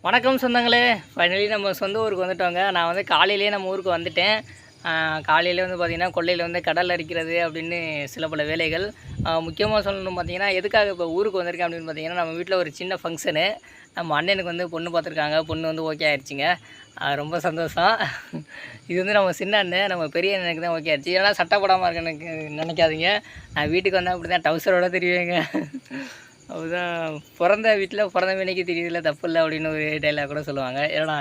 வணக்கம் சொந்தங்களே. ஃபைனலி நம்ம சொந்த ஊருக்கு வந்துட்டோங்க. நான் வந்து காலையிலேயே நம்ம ஊருக்கு வந்துட்டேன். காலையிலே வந்து பார்த்திங்கன்னா கொல்லையில் வந்து கடல் அரிக்கிறது அப்படின்னு சில பல வேலைகள். முக்கியமாக சொல்லணும் பார்த்திங்கன்னா எதுக்காக இப்போ ஊருக்கு வந்திருக்கேன் அப்படின்னு பார்த்திங்கன்னா நம்ம வீட்டில் ஒரு சின்ன ஃபங்க்ஷனு. நம்ம அண்ணனுக்கு வந்து பொண்ணு பார்த்துருக்காங்க. பொண்ணு வந்து ஓகே ஆயிடுச்சுங்க. ரொம்ப சந்தோஷம். இது வந்து நம்ம சின்ன அண்ணன், நம்ம பெரிய அண்ணனுக்கு தான் ஓகே ஆயிடுச்சு. ஏன்னா சட்டை போடாமல் இருக்க எனக்கு நினைக்காதீங்க. நான் வீட்டுக்கு வந்தால் அப்படி தான் டவுசரோட தெரியுவேங்க. அதுதான் பிறந்த வீட்டில் பிறந்த மேனிக்கு தெரியுதுல தப்பு இல்லை அப்படின்னு ஒரு டைலாக் கூட சொல்லுவாங்க. ஏன்னா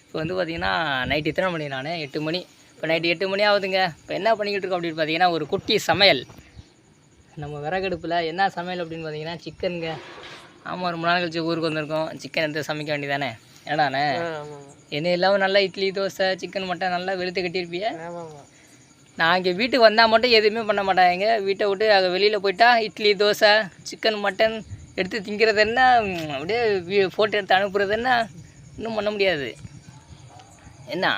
இப்போ வந்து பார்த்திங்கன்னா நைட்டு எத்தனை மணி? நான் 8 மணி. இப்போ நைட்டு 8 மணி ஆகுதுங்க. இப்போ என்ன பண்ணிக்கிட்டு இருக்கோம் அப்படின்னு பார்த்தீங்கன்னா ஒரு குட்டி சமையல். நம்ம விறகடுப்பில் என்ன சமையல் அப்படின்னு பார்த்தீங்கன்னா சிக்கனுங்க. ஆமாம், ரொம்ப நாள் கழிச்சு ஊருக்கு வந்திருக்கோம். சிக்கன் எடுத்து சமைக்க வேண்டியதானே? ஏடாண்ணே என்ன இல்லாமல் நல்லா இட்லி தோசை சிக்கன் மட்டன் நல்லா வெளுத்து கட்டியிருப்பிய. நான் இங்கே வீட்டுக்கு வந்தால் மட்டும் எதுவுமே பண்ண மாட்டாங்க. வீட்டை விட்டு அங்கே வெளியில் போயிட்டா இட்லி தோசை சிக்கன் மட்டன் எடுத்து திங்கிறது என்ன, அப்படியே ஃபோட்டோ எடுத்து அனுப்புறது என்ன, இன்னும் பண்ண முடியாது. என்ன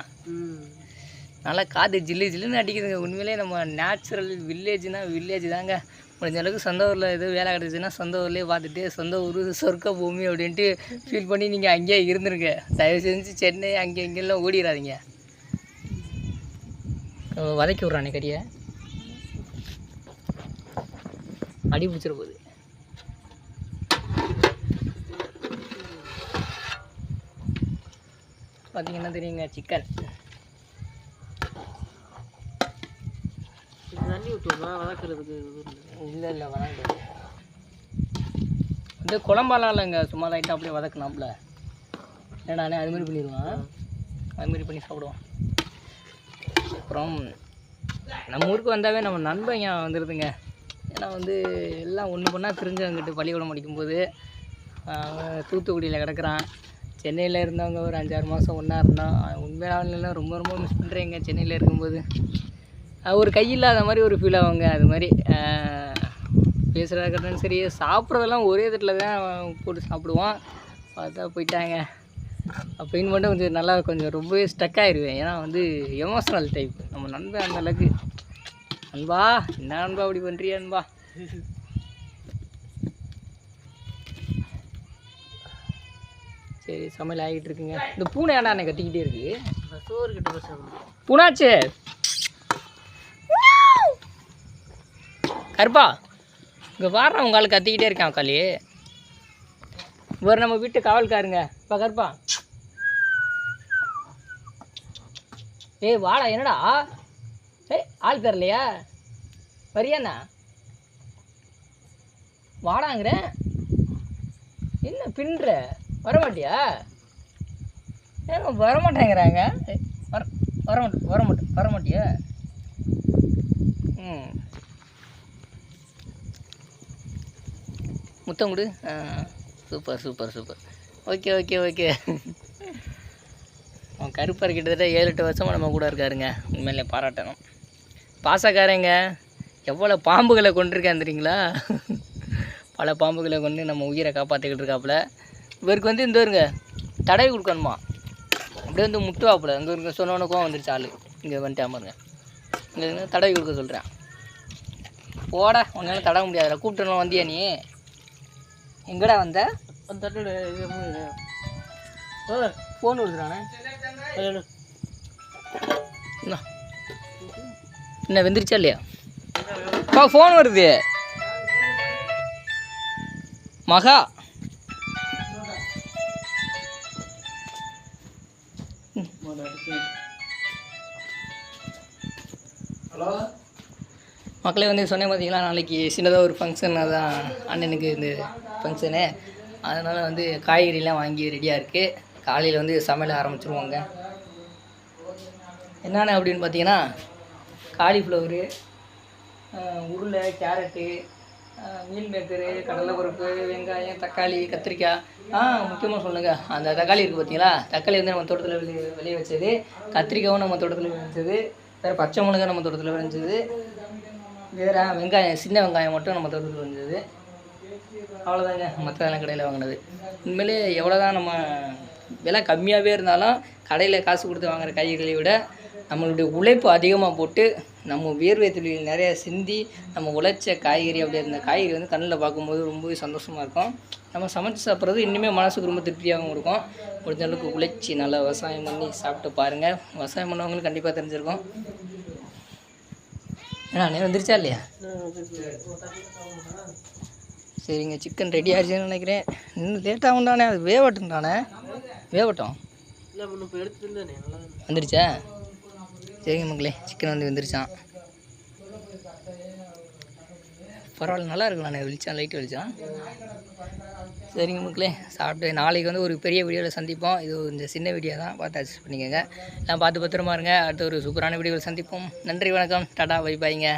நல்லா காற்று ஜில்லு ஜில்லுன்னு அடிக்குதுங்க. உண்மையிலே நம்ம நேச்சுரல் வில்லேஜ் தாங்க. முடிஞ்ச அளவுக்கு சொந்த ஊரில் எதுவும் வேலை கிடச்சின்னா சொந்த ஊர்லேயே பார்த்துட்டு சொந்த ஊர் சொர்க்க பூமி அப்படின்ட்டு ஃபீல் பண்ணி நீங்கள் அங்கேயே இருந்துருங்க. தயவு செஞ்சு சென்னை அங்கே இங்கெல்லாம் ஓடிடாதீங்க. வதக்கி விட்றானே கறியை, அடி பிடிச்சிட போகுது. பார்த்தீங்கன்னா தெரியுங்க சிக்கன் தண்ணி ஊற்றுவா வதக்கிறதுக்கு. இல்லை வதங்க வந்து குழம்பாலாம் இல்லைங்க, சும்மா லைட்டாக அப்படியே வதக்கணும்ல. ஏன்னானே அதுமாதிரி பண்ணிடுவான், அதுமாதிரி பண்ணி சாப்பிடுவான். அப்புறம் நம்ம ஊருக்கு வந்தாவே நம்ம நண்பங்க வந்துடுதுங்க. ஏன்னா வந்து எல்லாம் ஒன்று பொண்ணா தெரிஞ்சவங்கிட்டு பள்ளிக்கூடம் படிக்கும்போது தூத்துக்குடியில் கிடக்குறான். சென்னையில் இருந்தவங்க ஒரு 5-6 மாதம் ஒன்றா இருந்தோம். உண்மையாலாம் ரொம்ப ரொம்ப மிஸ் பண்ணுறேங்க சென்னையில் இருக்கும்போது. ஒரு கையில்லாத மாதிரி ஒரு ஃபீல் ஆகுங்க. அது மாதிரி பேசுகிறதா இருக்கட்டும் சரி, சாப்பிட்றதெல்லாம் ஒரே தட்டில் தான் போட்டு சாப்பிடுவோம். பார்த்தா போயிட்டாங்க. அப்படின்னு மட்டும் கொஞ்சம் நல்லா ரொம்பவே ஸ்டக் ஆகிடுவேன். ஏன்னா வந்து எமோஷ்னல் டைப் நம்ம நண்பன். அந்த அளவுக்கு அன்பா என்ன அன்பா அப்படி பண்ணுறியா அன்பா? சரி, சமையல் ஆகிட்டு இருக்குங்க. இந்த பூனை ஏன்னா என்னை கத்திக்கிட்டே இருக்கு. சோறு கிட்ட பசங்க பூனாச்சு கருப்பா இங்கே வாடுறேன். உங்கள் ஆள் கத்திக்கிட்டே இருக்கான் களி. ஒரு நம்ம வீட்டு காவல்காருங்க. இப்போ கருப்பா ஏய் வாடா, என்னடா ஆள் தரலையா? வரியாண்ணா வாடாங்கிறேன். என்ன பின்னுற? வரமாட்டியா? ஏங்க வரமாட்டேங்கிறாங்க. வரமாட்டியா? முத்தம் கொடு. சூப்பர். ஓகே. அவன் கருப்பர் கிட்டத்தட்ட 7-8 வருஷமாக நம்ம கூட இருக்காருங்க. உண்மையிலே பாராட்டணும். பாசக்காரங்க எவ்வளோ பாம்புகளை கொண்டிருக்கேன் தெரியுங்களா? பல பாம்புகளை கொண்டு நம்ம உயிரை காப்பாற்றிக்கிட்டு இருக்காப்புல. இவருக்கு வந்து இந்த இருங்க தடவி கொடுக்கணுமா, அப்படியே வந்து முட்டுவாப்புல. இங்கே இருக்க சொன்னவனுக்கும் வந்துருச்சு ஆள். இங்கே வந்துட்டு பாருங்க, இங்கே தடவி கொடுக்க சொல்கிறேன். போடா, உன்னால தடவ முடியாதுடா. கூப்பிட்டுலாம் வந்தியா நீ? எங்கடா வந்த? ஃபோன் கொடுத்துறானே. என்ன வெந்துருச்சா இல்லையா? ஃபோன் வருது. மகா ஹலோ மக்களே, வந்து சொன்னேன் பார்த்தீங்களா, நாளைக்கு சின்னதாக ஒரு ஃபங்க்ஷன். அதான் அண்ணனுக்கு இந்த ஃபங்க்ஷனு. அதனால் வந்து காய்கறிலாம் வாங்கி ரெடியாக இருக்குது. காலையில் வந்து சமையல் ஆரம்பிச்சிருவோங்க. என்னென்ன அப்படின்னு பார்த்தீங்கன்னா காலிஃப்ளவரு, உருளை, கேரட்டு, மீல் மேக்கரு, கடலைப்பருப்பு, வெங்காயம், தக்காளி, கத்திரிக்காய். முக்கியமாக சொல்லுங்கள், அந்த தக்காளி இருக்குது பார்த்தீங்களா, தக்காளி வந்து நம்ம தோட்டத்தில் வெளியே வச்சது. கத்திரிக்காயும் நம்ம தோட்டத்தில் விளைஞ்சது. வேறு பச்சை மிளகாய் நம்ம தோட்டத்தில் விளைஞ்சது. வேறு வெங்காயம், சின்ன வெங்காயம் மட்டும் நம்ம தோட்டத்தில் விளைஞ்சது. அவ்வளோதாங்க, மற்றதெல்லாம் கடையில் வாங்கினது. உண்மையிலே எவ்வளோ தான் நம்ம விலை கம்மியாகவே இருந்தாலும் கடையில் காசு கொடுத்து வாங்குகிற காய்கறிகளை விட நம்மளுடைய உழைப்பு அதிகமாக போட்டு நம்ம வியர்வை துளிகள் நிறைய சிந்தி நம்ம உழைச்ச காய்கறி அப்படி அந்த காய்கறி வந்து கண்ணில் பார்க்கும்போது ரொம்பவே சந்தோஷமாக இருக்கும். நம்ம சமைச்சு சாப்பிட்றது இன்னுமே மனசுக்கு ரொம்ப திருப்தியாகவும் இருக்கும். முடிஞ்ச அளவுக்கு உழைச்சி நல்லா விவசாயம் பண்ணி சாப்பிட்டு பாருங்கள். விவசாயம் பண்ணவங்களுக்கு கண்டிப்பாக தெரிஞ்சிருக்கும். அண்ணே வந்துருச்சா இல்லையா? சரிங்க, சிக்கன் ரெடி ஆகிடுச்சுன்னு நினைக்கிறேன். இன்னும் லேட்டாக உண்டானே, அது வேவட்டும்தானே, வேவட்டும். வந்துருச்சா? சரிங்க மக்களே, சிக்கன் வந்து வந்துருச்சான். பரவாயில்ல, நல்லா இருக்குண்ணே, வெளிச்சான், லைட்டு வெளிச்சான். சரிங்க மக்களே, சாப்பிட்டு நாளைக்கு வந்து ஒரு பெரிய வீடியோவில் சந்திப்போம். இது இந்த சின்ன வீடியோ தான், பார்த்து அட்ஜஸ்ட் பண்ணிக்கோங்க. நான் பார்த்து பத்திரமா இருங்க. அடுத்த ஒரு சூப்பரான வீடியோவில் சந்திப்போம். நன்றி, வணக்கம், டாடா, பை பாய்ங்க.